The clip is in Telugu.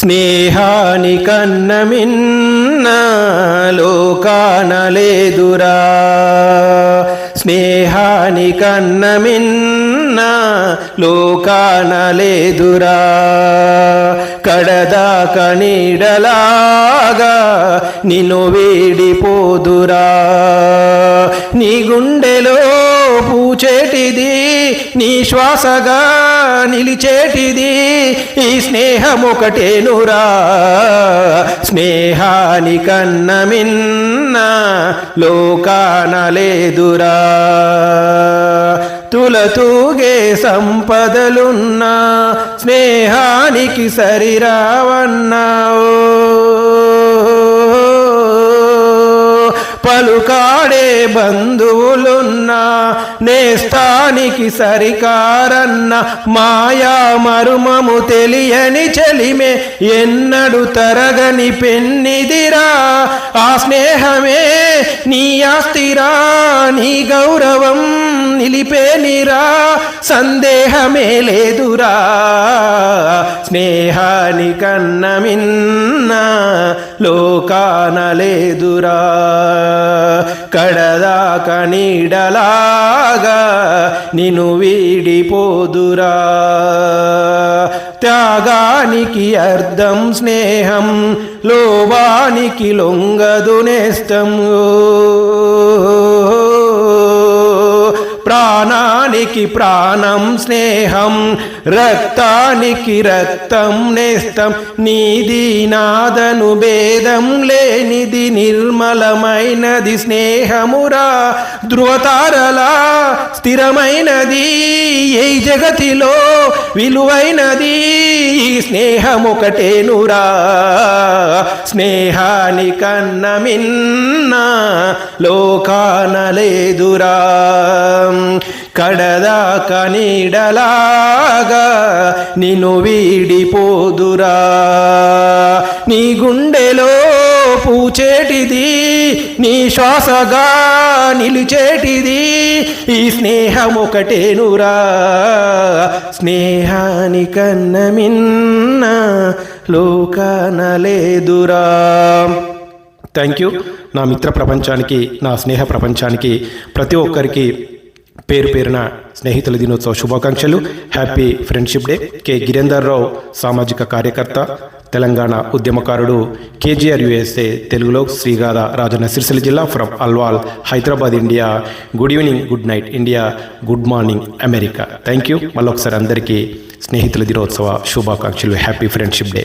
స్నేహానికన్న మిన్న లోకాన లేదురా, స్నేహానికన్న మిన్న లోకాన లేదురా. కడదాక నీడలాగా నిన్ను వీడిపోదురా. నీ గుండెలో పూచేటిది, నీ శ్వాసగా నిలిచేటిది ఈ స్నేహమొకటేనురా. స్నేహానికన్న మిన్న లోకాన లేదురా. తులతూగే సంపదలున్నా స్నేహానికి సరిరావన్నావు. పలుకాడే బంధువులున్నా నేస్తానికి సరికారన్న మాయా మరుమము తెలియని చెలిమే ఎన్నడు తరగని పెన్నిదిరా. ఆ స్నేహమే నీ ఆస్తిరా, నీ గౌరవం నిలిపేనిరా, సందేహమే లేదురా. స్నేహానికన్న మిన్న లోకాన లేదురా. కడదాక నీడలాగా నిన్ను వీడిపోదురా. త్యాగానికి అర్థం స్నేహం, లోభానికి లొంగదు నేస్తం. ప్రాణానికి ప్రాణం స్నేహం, రక్తానికి రక్తం నేస్తం. నీది నాదను భేదం లేనిది నిర్మలమైనది స్నేహమురా. ధృవతారలా స్థిరమైనది ఈ జగతిలో విలువైనది ఈ స్నేహమొకటేనురా. స్నేహానికన్న మిన్న లోకాన లేదురా. కడదాక నీడలాగా నిన్ను వీడిపోదురా. నీ గుండెలో పూచేటిది, నీ శ్వాసగా నిలిచేటిది ఈ స్నేహమొకటేనురా. స్నేహానికన్న మిన్న లోకాన లేదురా. Thank you. నా మిత్ర ప్రపంచానికి, నా స్నేహ ప్రపంచానికి, ప్రతి ఒక్కరికి పేరు పేరున స్నేహితుల దినోత్సవ శుభాకాంక్షలు. Happy friendship day. K Girender Rao సామాజిక కార్యకర్త, తెలంగాణ ఉద్యమకారుడు, కేజీఆర్ యుఎస్ఏ తెలుగులో శ్రీగాధ, రాజన్న సిరిసిల్ల జిల్లా, from Alwal, Hyderabad, India. Good evening, good night India, good morning America. Thank you. మళ్ళొకసారి అందరికీ స్నేహితుల దినోత్సవ శుభాకాంక్షలు. Happy friendship day.